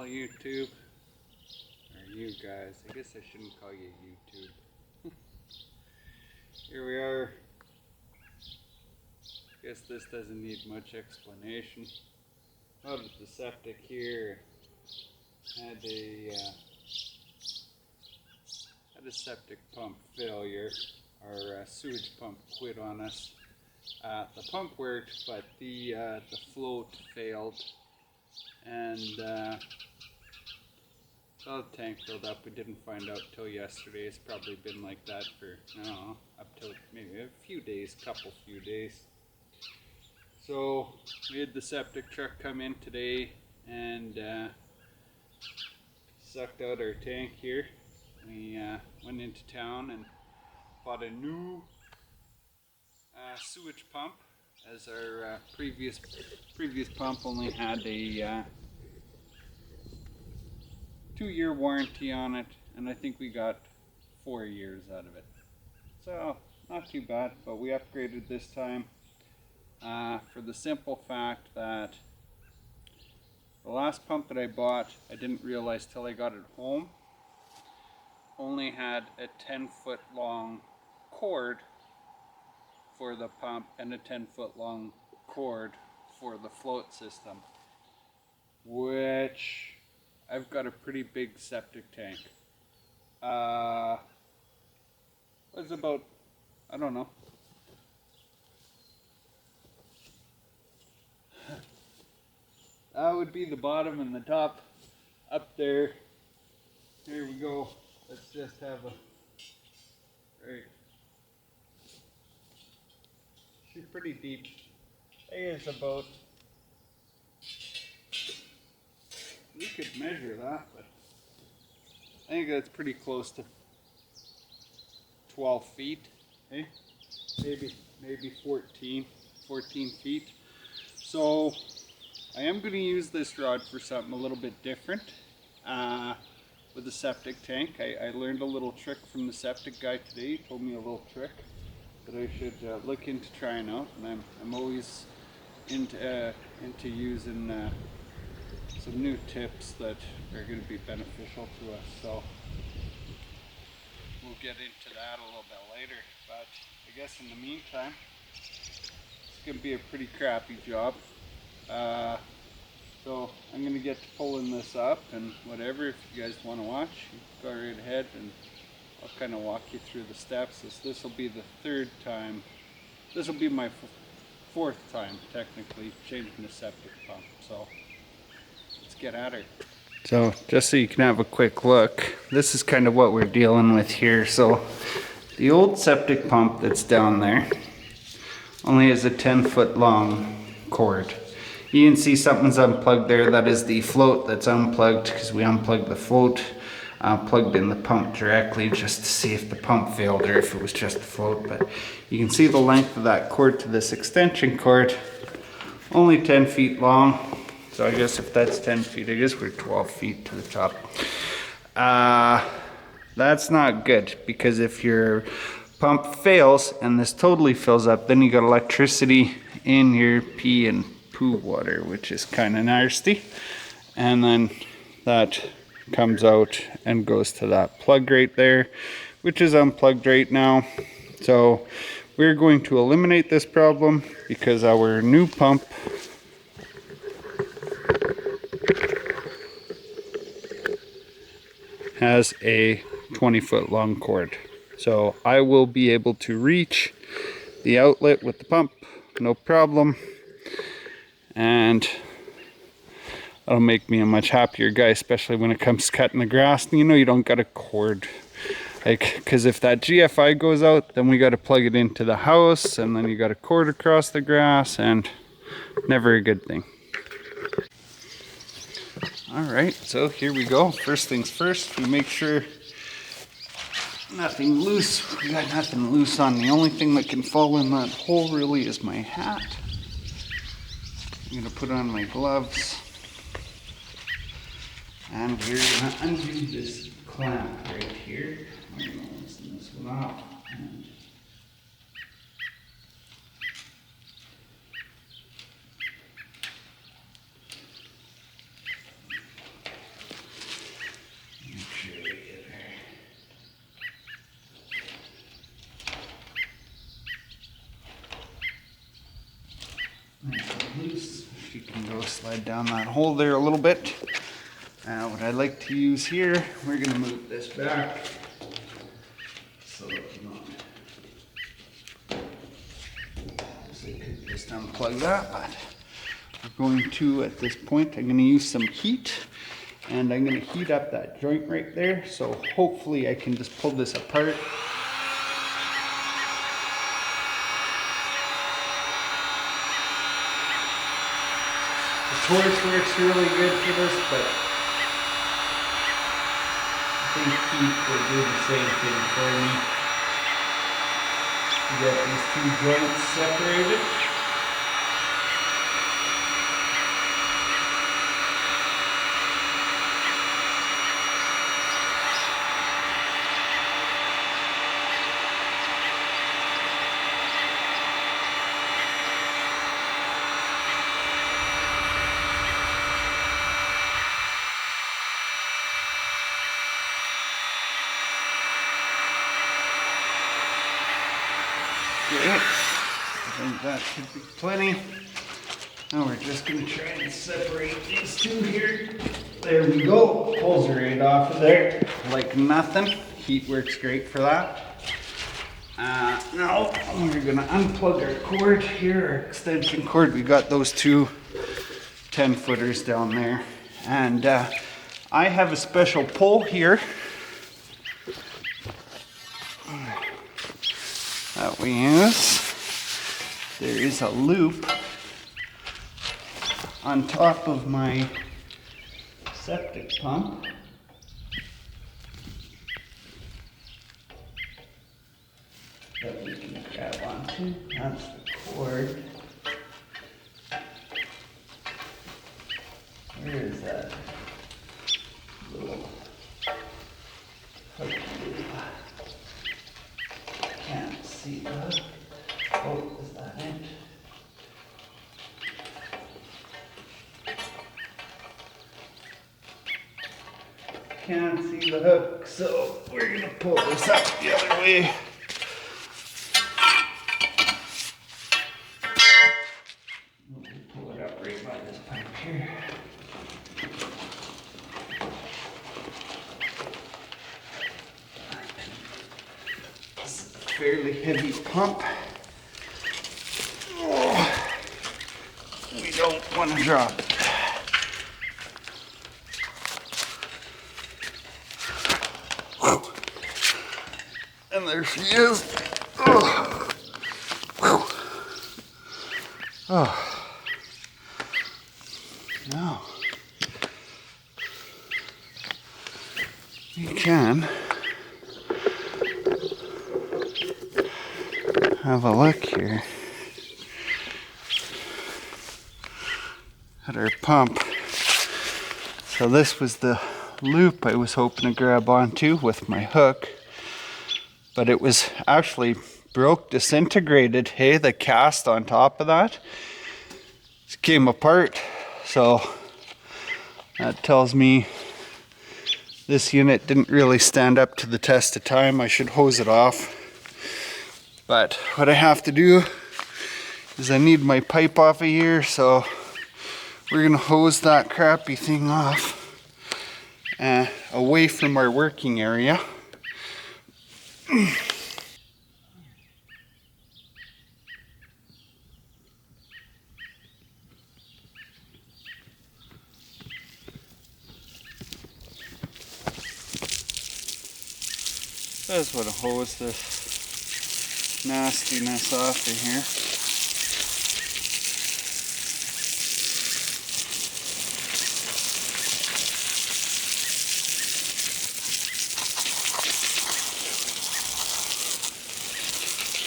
Well, YouTube, or you guys, I guess I shouldn't call you YouTube. Here we are. Guess this doesn't need much explanation. Out at the septic here, had a septic pump failure. Our sewage pump quit on us. The pump worked, but the float failed, and so the tank filled up. We didn't find out till yesterday. It's probably been like that for, I don't know, up till maybe a few days, few days. So we had the septic truck come in today and sucked out our tank here. We went into town and bought a new sewage pump, as our previous pump only had a 2-year warranty on it, and I think we got 4 years out of it. So not too bad, but we upgraded this time for the simple fact that the last pump that I bought, I didn't realize till I got it home, only had a 10-foot long cord for the pump and a 10-foot long cord for the float system, which I've got a pretty big septic tank. It's about, I don't know, that would be the bottom, and the top up there. Here we go. Let's just have a, right. She's pretty deep. I think it's about, we could measure that, but I think that's pretty close to 12 feet, eh? Maybe 14 feet. So I am going to use this rod for something a little bit different with the septic tank. I learned a little trick from the septic guy today. He told me a little trick that I should look into trying out, and I'm always into using some new tips that are going to be beneficial to us. So we'll get into that a little bit later, but I guess in the meantime, it's going to be a pretty crappy job. So I'm going to get to pulling this up, and whatever, if you guys want to watch, go right ahead, and I'll kind of walk you through the steps. This will be the third time. This will be my fourth time, technically, changing the septic pump. So let's get at her. So just so you can have a quick look, this is kind of what we're dealing with here. So the old septic pump that's down there only has a 10-foot long cord. You can see something's unplugged there. That is the float that's unplugged, because we unplugged the float, plugged in the pump directly just to see if the pump failed or if it was just the float. But you can see the length of that cord to this extension cord, only 10 feet long. So I guess if that's 10 feet, I guess we're 12 feet to the top. That's not good, because if your pump fails and this totally fills up, then you got electricity in your pee and poo water, which is kind of nasty. And then that comes out and goes to that plug right there, which is unplugged right now. So we're going to eliminate this problem, because our new pump has a 20-foot long cord. So I will be able to reach the outlet with the pump, no problem. And that'll make me a much happier guy, especially when it comes to cutting the grass. You know, you don't got a cord, like, because if that GFI goes out, then we got to plug it into the house, and then you got a cord across the grass, and never a good thing. Alright, so here we go. First things first, we make sure nothing loose. We got nothing loose on. The only thing that can fall in that hole really is my hat. I'm going to put on my gloves, and we're going to undo this clamp right here. I'm going to loosen this one off. slide down that hole there a little bit. What I like to use here, we're going to move this back so that just unplug that, but we're going to, at this point, I'm going to use some heat, and I'm going to heat up that joint right there, so hopefully I can just pull this apart. The torch works really good for this, but I think heat will do the same thing for me. To get these two joints separated. Okay, I think that should be plenty. Now we're just going to try and separate these two here. There we go. Pulls right off of there like nothing. Heat works great for that. Now we're going to unplug our cord here, our extension cord. We got those two 10-footers down there. And I have a special pole here that we use. There is a loop on top of my septic pump. That we can grab onto. That's the cord. Where is that little hook loop? Can't see the hook. Oh, is that it? Can't see the hook, so we're gonna pull this up the other way. We'll pull it up right by this pipe here. This is a fairly heavy pump. Oh, we don't want to drop it. And there she is. Oh. Oh. Now, you can have a look here at our pump. So this was the loop I was hoping to grab onto with my hook. But it was actually broke, disintegrated. Hey, the cast on top of that came apart. So that tells me this unit didn't really stand up to the test of time. I should hose it off. But what I have to do is I need my pipe off of here. So we're gonna hose that crappy thing off away from our working area. Just want to hose this nastiness off of here.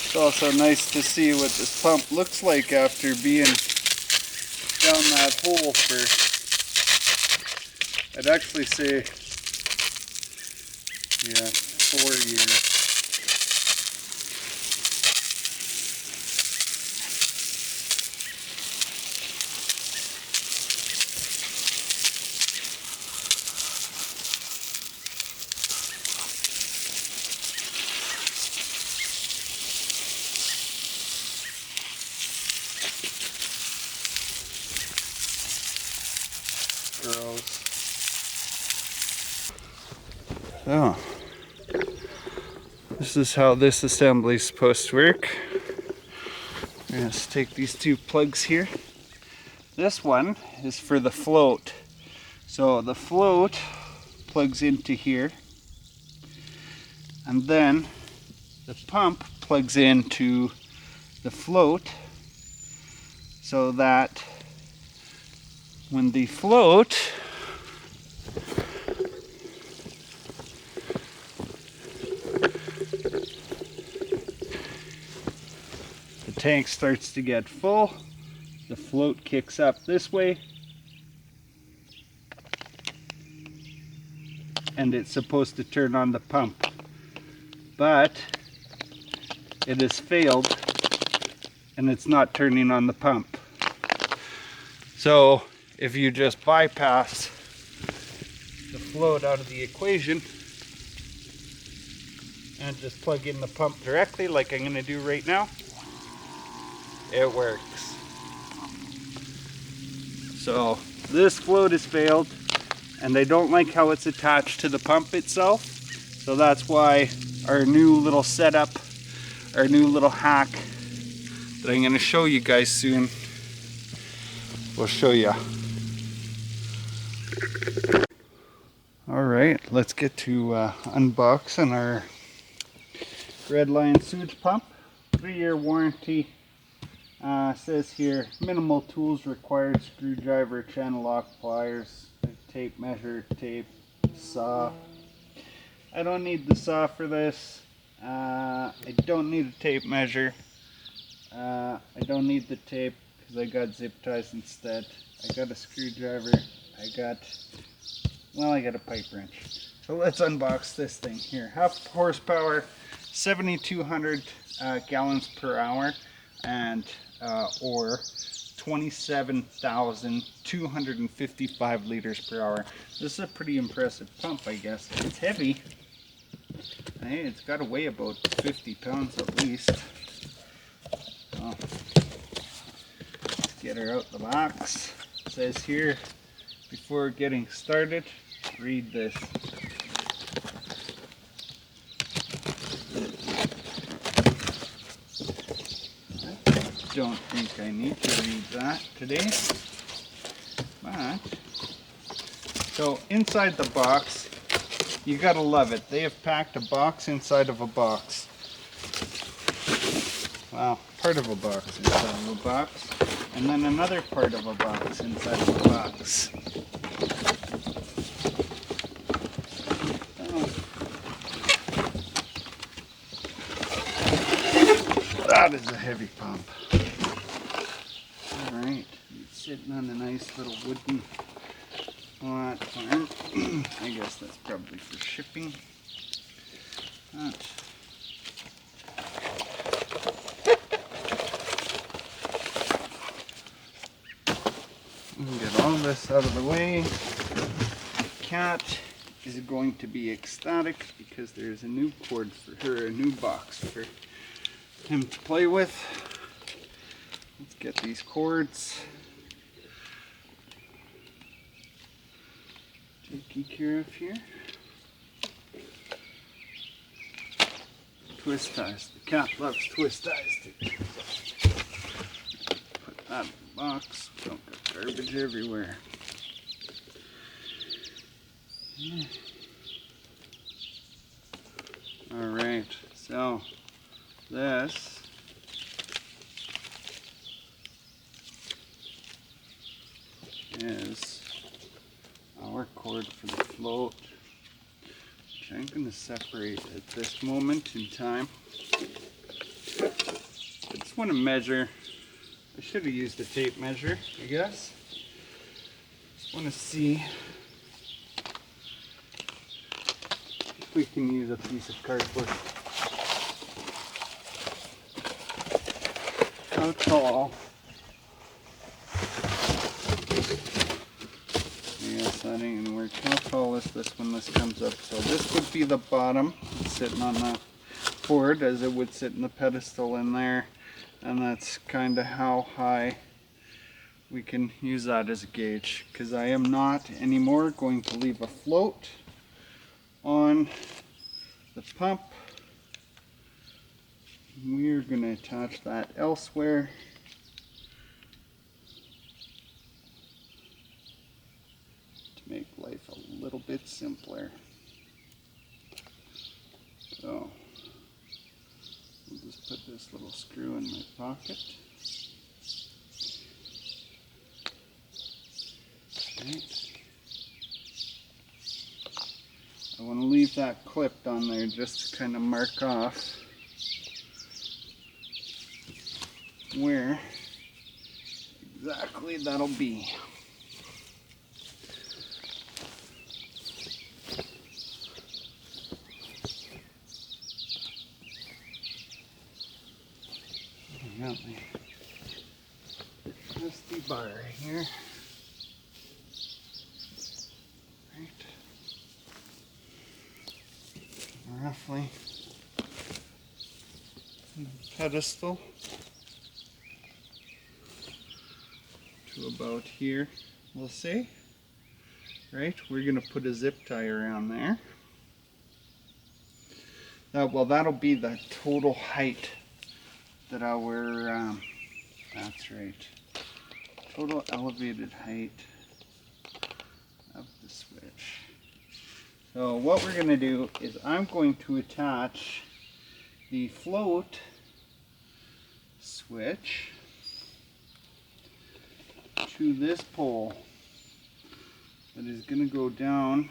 It's also nice to see what this pump looks like after being down that hole for, I'd actually say, yeah, 4 years. grows. So, this is how this assembly is supposed to work. I'm going to take these two plugs here. This one is for the float. So the float plugs into here, and then the pump plugs into the float, so that when the float the tank starts to get full, the float kicks up this way, and it's supposed to turn on the pump. But it has failed and it's not turning on the pump. So if you just bypass the float out of the equation and just plug in the pump directly like I'm going to do right now, it works. So this float has failed, and I don't like how it's attached to the pump itself. So that's why our new little setup, our new little hack that I'm going to show you guys soon, we'll show you. Alright, let's get to unboxing our Red Lion sewage pump. 3-year warranty. Says here, minimal tools required: screwdriver, channel lock, pliers, tape measure, tape, saw. I don't need the saw for this. I don't need a tape measure. I don't need the tape because I got zip ties instead. I got a screwdriver. I got a pipe wrench. So let's unbox this thing here. 1/2 horsepower, 7,200 gallons per hour, and or 27,255 liters per hour. This is a pretty impressive pump, I guess. It's heavy. Hey, it's got to weigh about 50 pounds at least. So, let's get her out the box. It says here, before getting started, read this. I don't think I need to read that today, but so inside the box, you gotta love it. They have packed a box inside of a box. Well, part of a box inside of a box, and then another part of a box inside of a box. That is a heavy pump. Alright, it's sitting on a nice little wooden platform. I guess that's probably for shipping. Get all this out of the way. Cat is going to be ecstatic because there's a new cord for her, a new box for him to play with. Let's get these cords taken care of here. Twist ties. The cat loves twist ties too. Put that in the box. Don't get garbage everywhere. Yeah. Alright, so this is our cord for the float, which I'm going to separate at this moment in time. I just want to measure. I should have used a tape measure, I guess. Just want to see if we can use a piece of cardboard. How tall? Yes, that ain't gonna work. How tall is this when this comes up? So this would be the bottom. It's sitting on the board as it would sit in the pedestal in there. And that's kind of how high we can use that as a gauge, because I am not anymore going to leave a float on the pump. We're going to attach that elsewhere. To make life a little bit simpler. So we'll just put this little screw in my pocket. Right. I want to leave that clipped on there just to kind of mark off where exactly that'll be. I got my trusty bar here. Right. Roughly pedestal to about here, we'll say. Right, we're going to put a zip tie around there. Well, that'll be the total height that our, that's right, total elevated height of the switch. So what we're going to do is I'm going to attach the float switch to this pole that is going to go down.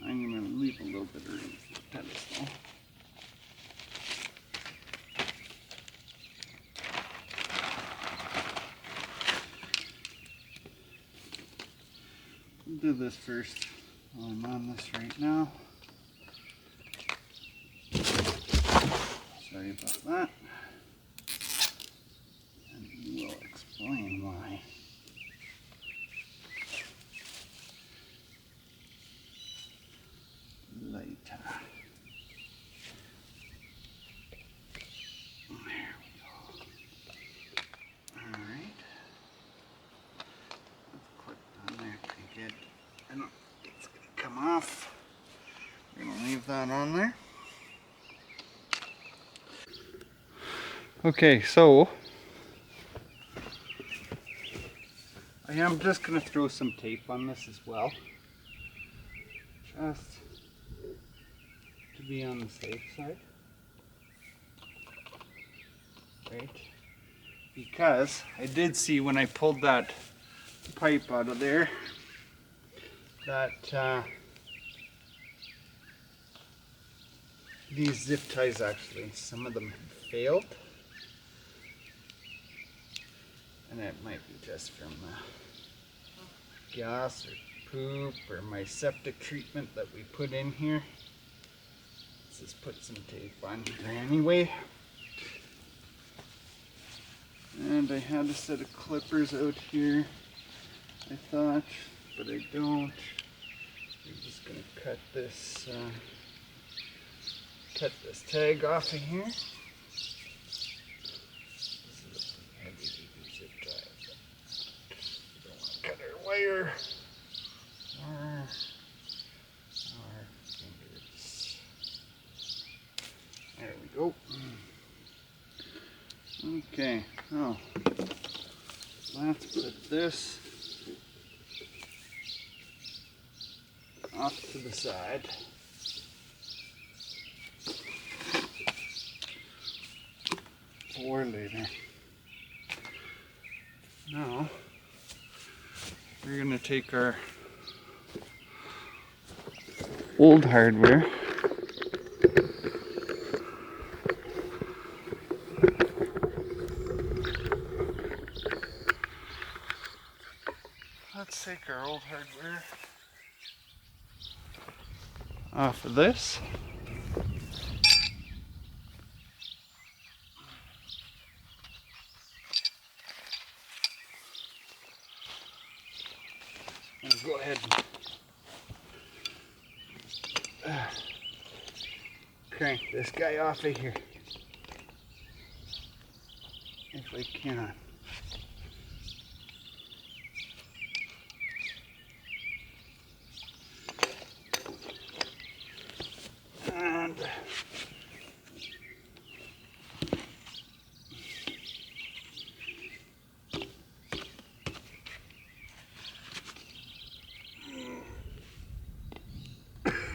I'm going to leave a little bit of room for the pedestal. We'll do this first while I'm on this right now. Sorry about that. And we will explain why. Later. There we go. Alright. That's clipped on there pretty good. I don't think it's going to come off. We're going to leave that on there. Okay, so I am just going to throw some tape on this as well. Just to be on the safe side. Right? Because I did see when I pulled that pipe out of there that these zip ties actually, some of them have failed. And it might be just from gas or poop or my septic treatment that we put in here. Let's just put some tape on here anyway. And I had a set of clippers out here, I thought, but I don't. I'm just going to cut this tag off of here. Wire or fingers. There we go. Okay, now let's put this off to the side. For later. Now we're going to take our old hardware off of this. And go ahead and crank this guy off of here if I can.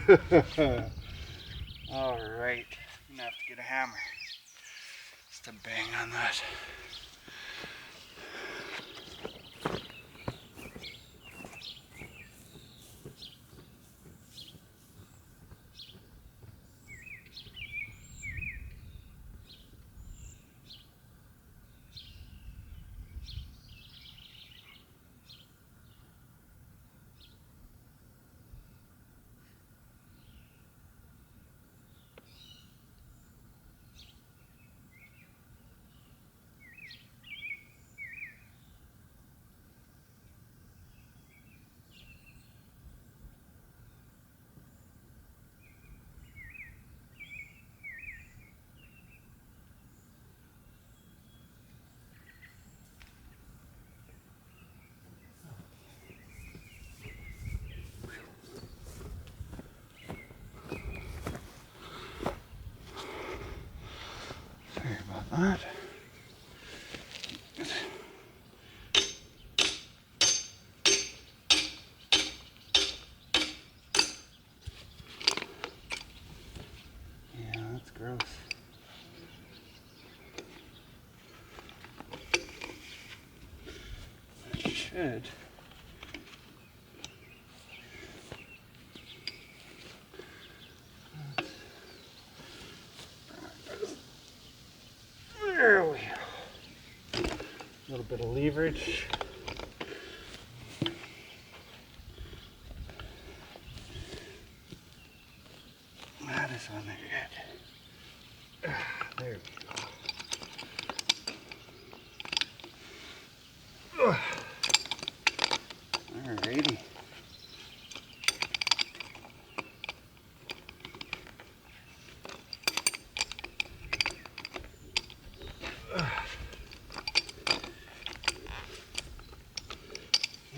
All right, I'm gonna have to get a hammer just to bang on that. Sorry about that. Yeah, that's gross. It should. There we go. A little bit of leverage. That is on there good. There we go. Alrighty.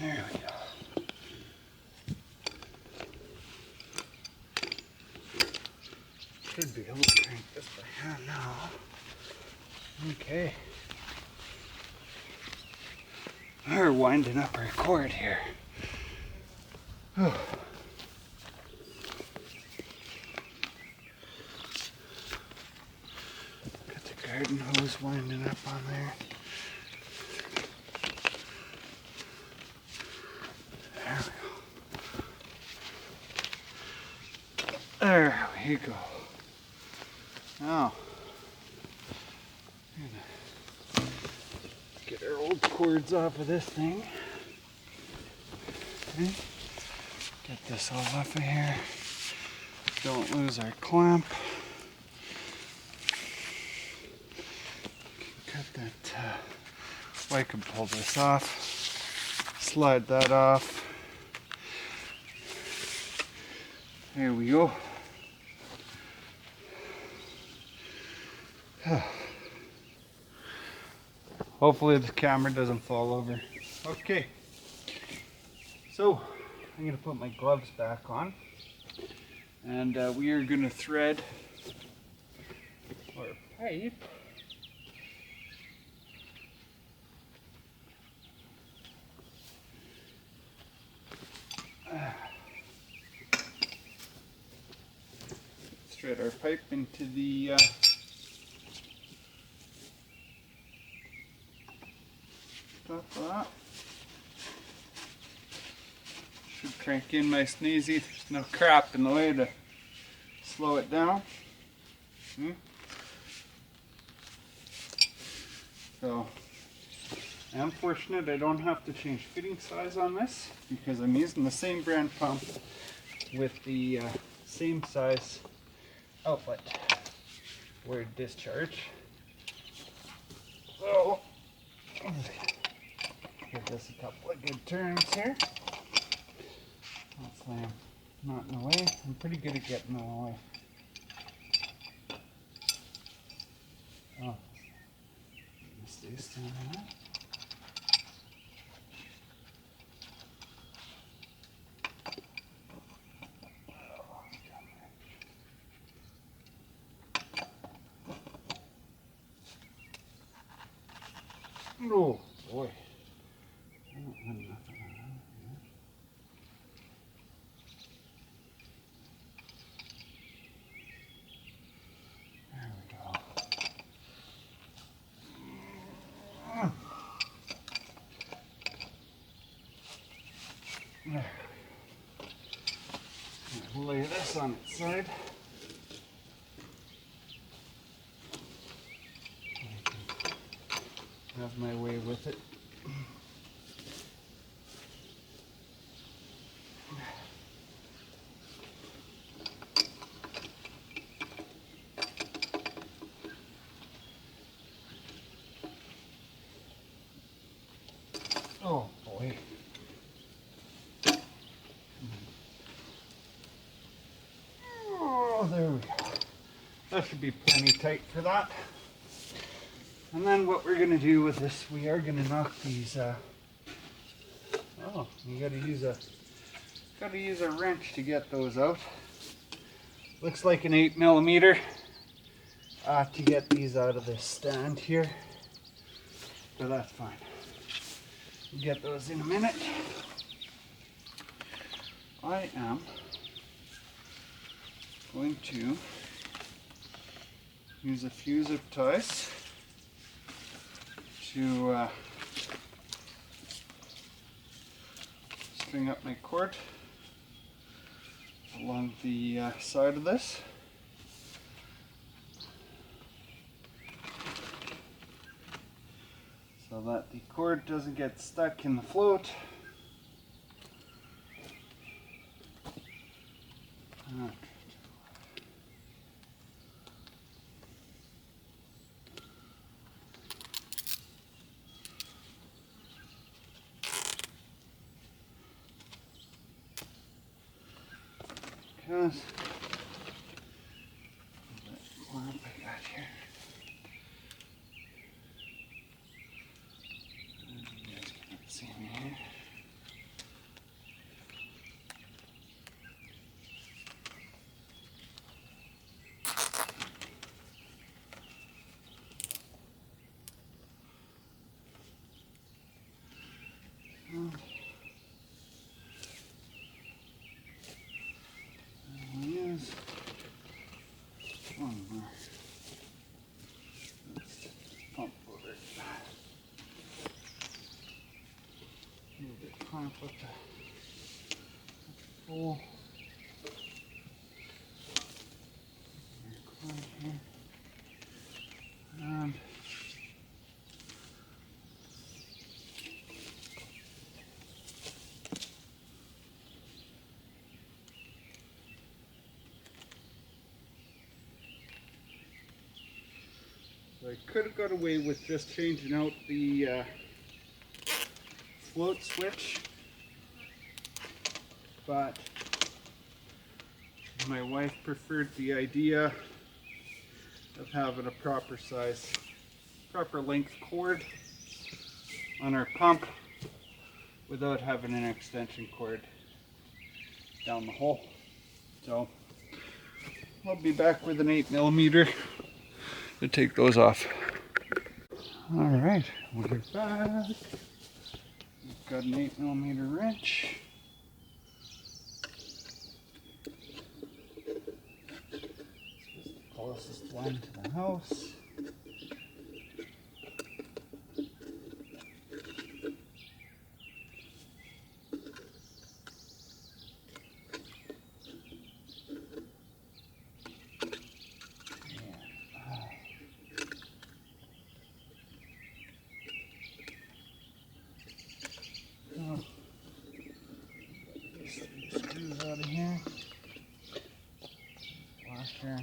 There we go. Should be able to crank this by hand now. Okay. We're winding up our cord here. Oh. Got the garden hose winding up on there. There we go. Now, get our old cords off of this thing. Okay. Get this all off of here. Don't lose our clamp. Cut that. I can pull this off. Slide that off. There we go. Hopefully the camera doesn't fall over. Okay, so I'm gonna put my gloves back on, and we are gonna thread our pipe. Thread our pipe into the top of that. Should crank in nice and easy. There's no crap in the way to slow it down. So I'm fortunate I don't have to change fitting size on this because I'm using the same brand pump with the same size outlet where discharge. So give this a couple of good turns here. Hopefully I'm not in the way. I'm pretty good at getting in the way. Oh, stay standing up. Oh boy. I don't have nothing on here. lay this on its side. I can have my way with it. Oh boy. Oh, there we go. That should be plenty tight for that. And then what we're going to do with this, we are going to knock these, oh, you got to use a wrench to get those out. Looks like an 8mm to get these out of this stand here, but that's fine. We'll get those in a minute. I am going to use a few zip ties to string up my cord along the side of this. So that the cord doesn't get stuck in the float. Because that clamp I got here. You guys can't see me here. One more. Let's pump over it. A little bit clamp with the full. Clamp here. And so I could have got away with just changing out the float switch, but my wife preferred the idea of having a proper size, proper length cord on our pump without having an extension cord down the hole. So I'll be back with an 8mm to take those off. All right, we're back. We've got an 8mm wrench. This is the closest one to the house. Screws out of here. Washer.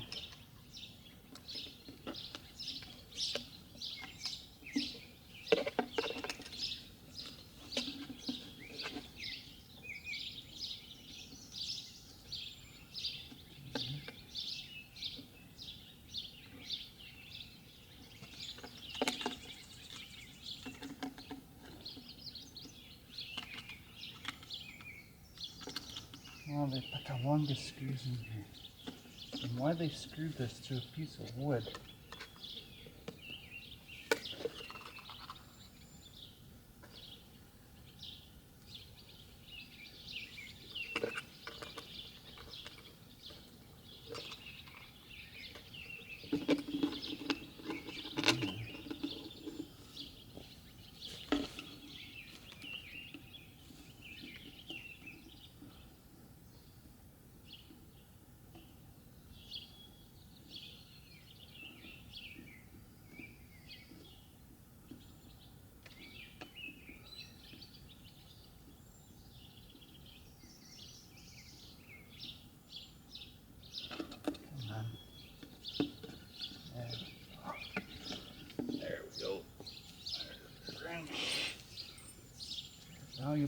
Well, they put the longest screws in here. And why they screwed this to a piece of wood?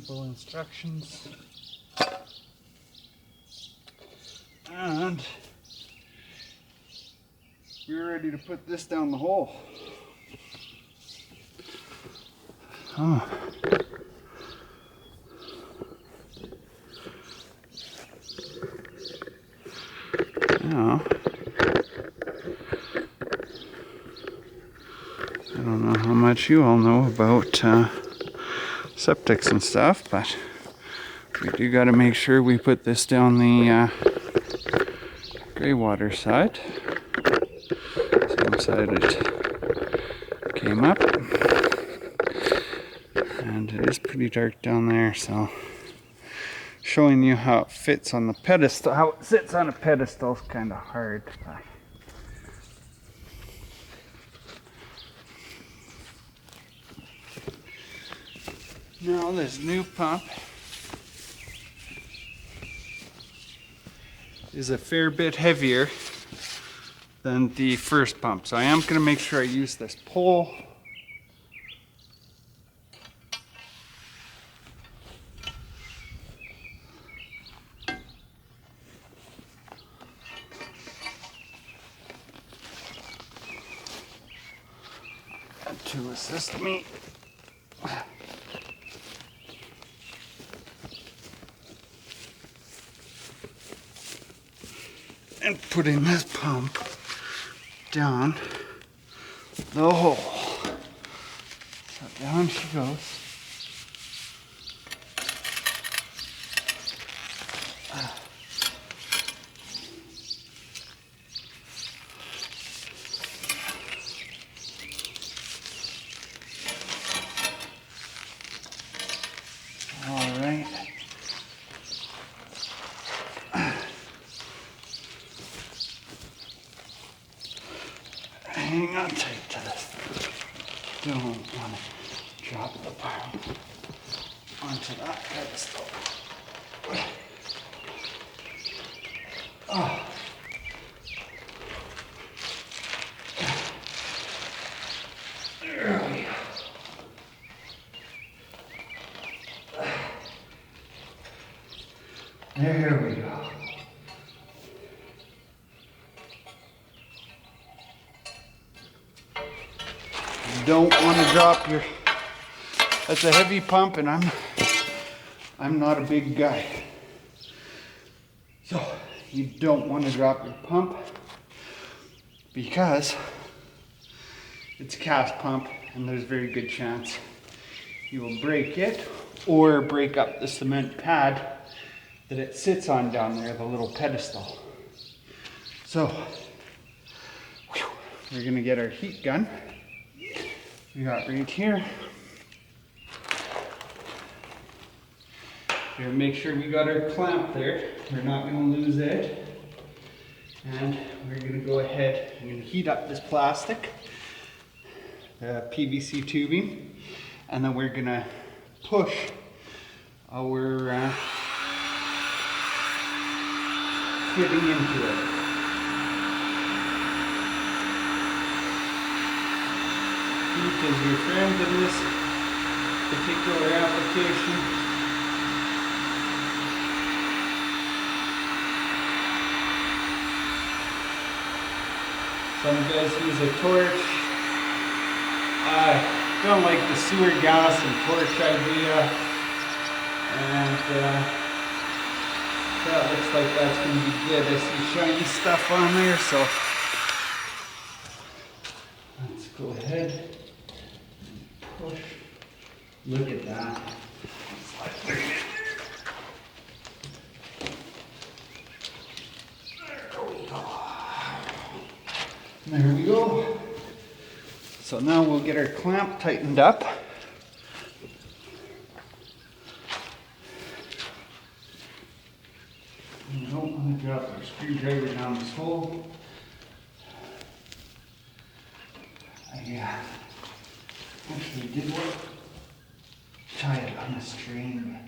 simple instructions. And we're ready to put this down the hole. Oh. Now, I don't know how much you all know about septics and stuff, but we do got to make sure we put this down the gray water side. Same side it came up, and it is pretty dark down there, so showing you how it fits on the pedestal, how it sits on a pedestal is kind of hard. Now this new pump is a fair bit heavier than the first pump, so I am going to make sure I use this pole. To assist me. And putting this pump down the hole. So down she goes. All right. Hang on tight to this. Don't want to drop the pump onto that pedestal. Oh. There we go. There we go. You don't want to drop your, that's a heavy pump, and I'm not a big guy. So you don't want to drop your pump because it's a cast pump and there's a very good chance you will break it or break up the cement pad that it sits on down there, the little pedestal. So we're gonna get our heat gun. We got right here. We're gonna make sure we got our clamp there. We're not gonna lose it. And we're gonna go ahead and heat up this plastic, the PVC tubing, and then we're gonna push our fitting into it. Heat is your friend in this particular application. Some guys use a torch. I don't like the sewer gas and torch idea, and that looks like that's going to be good. I see shiny stuff on there, so let's go ahead and push. Look at that. There we go. So now we'll get our clamp tightened up. You don't want to drop our screwdriver down this hole. I actually did work. Tie it on the string, but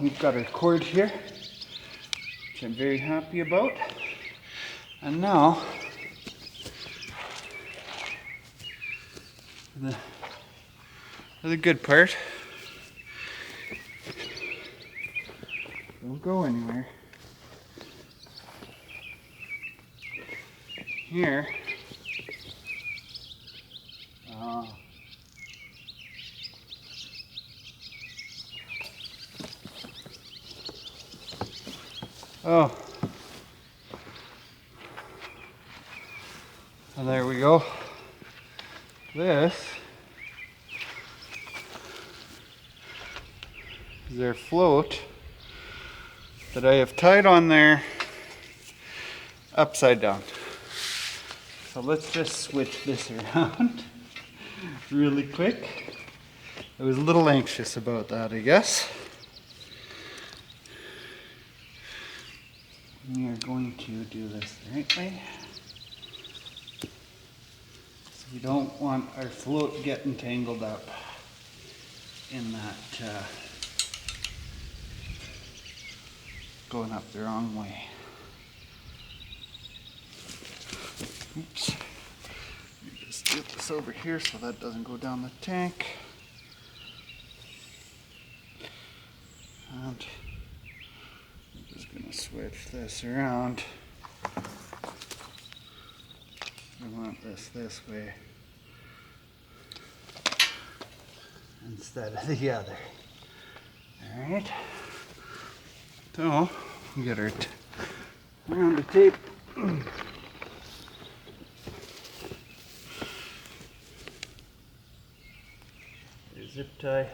we've got our cord here, which I'm very happy about. And now, the good part. Don't go anywhere. Here. Oh. And there we go. This is their float that I have tied on there upside down. So let's just switch this around really quick. I was a little anxious about that, I guess. We are going to do this the right way. So we don't want our float getting tangled up in that going up the wrong way. Oops. Let me just get this over here so that doesn't go down the tank. And I'm just going to switch this around. I want this way instead of the other. Alright. So, we get our round of tape. Zip tie.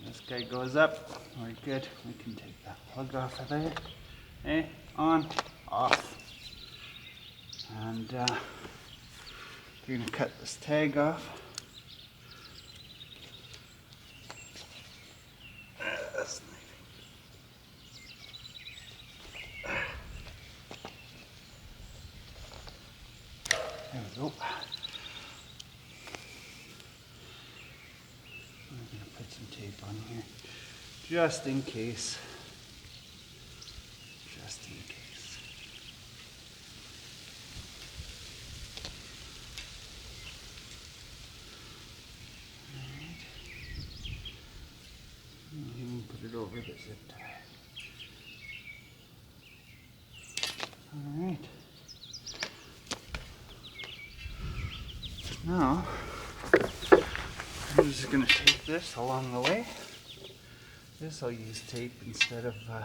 This guy goes up. We're good. We can take that plug off of there. Okay, on, off. And we're going to cut this tag off. That's there we go. I'm going to put some tape on here, just in case. Just in case. Alright. I'll even put it over the zip tie. Alright. Now, I'm just going to take this along the way. This I'll use tape instead of zip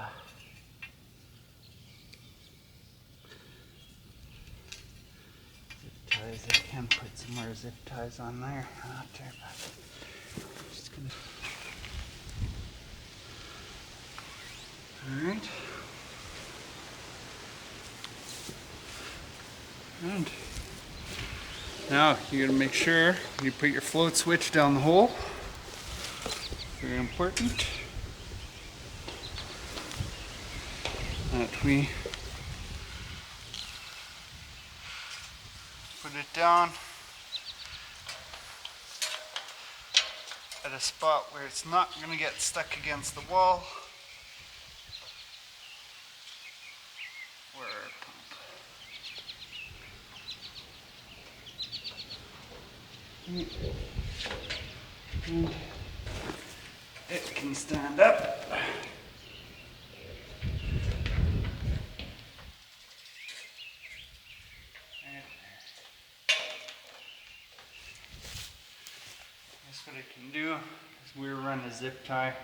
ties. I can put some more zip ties on there after, but I'm just going to... Alright. And now you're going to make sure you put your float switch down the hole. Very important that we put it down at a spot where it's not going to get stuck against the wall or our pump. And it can stand up. That's what I can do, is we run a zip tie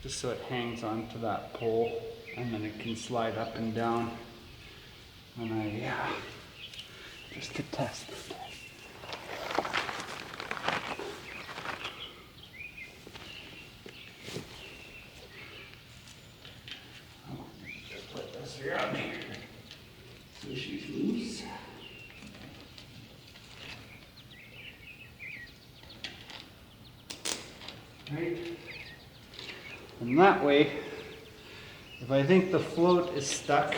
just so it hangs onto that pole, and then it can slide up and down when I just to test it. Around here. So she's loose. Right. And that way, if I think the float is stuck,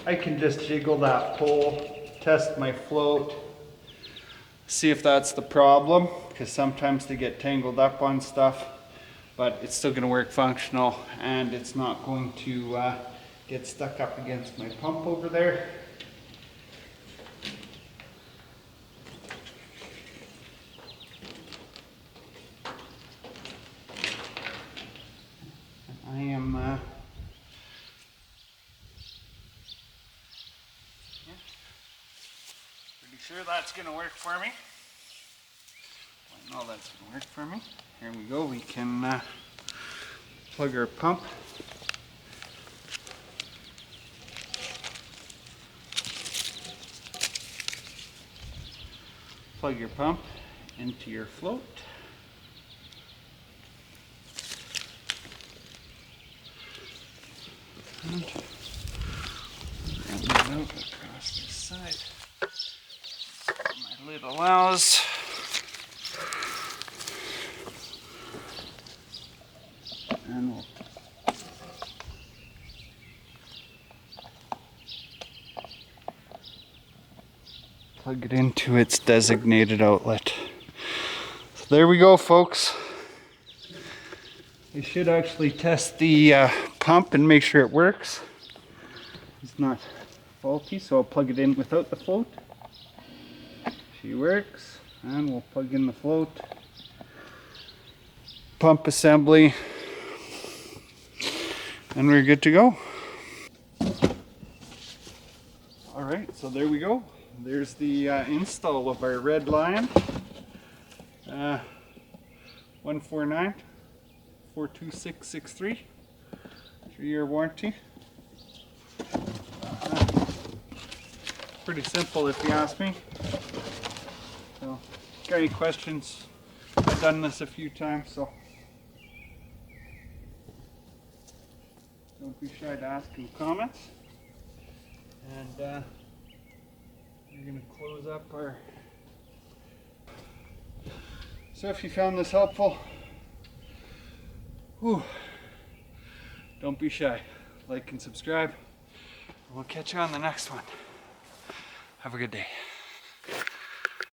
I can just jiggle that pole, test my float, see if that's the problem, because sometimes they get tangled up on stuff, but it's still going to work functional, and it's not going to get stuck up against my pump over there. I am pretty sure that's going to work for me. I know that's going to work for me. Here we go. We can plug our pump. Plug your pump into your float. And it out across the side. My lid allows. And we'll plug it into its designated outlet. So there we go, folks. I should actually test the pump and make sure it works. It's not faulty, so I'll plug it in without the float. She works, and we'll plug in the float. Pump assembly, and we're good to go. Alright, so there we go. There's the install of our Red Lion 149 42663, 3-year warranty. Pretty simple if you ask me. So, got any questions? I've done this a few times, so don't be shy to ask in comments. And we're going to close up our... So if you found this helpful, don't be shy. Like and subscribe. We'll catch you on the next one. Have a good day.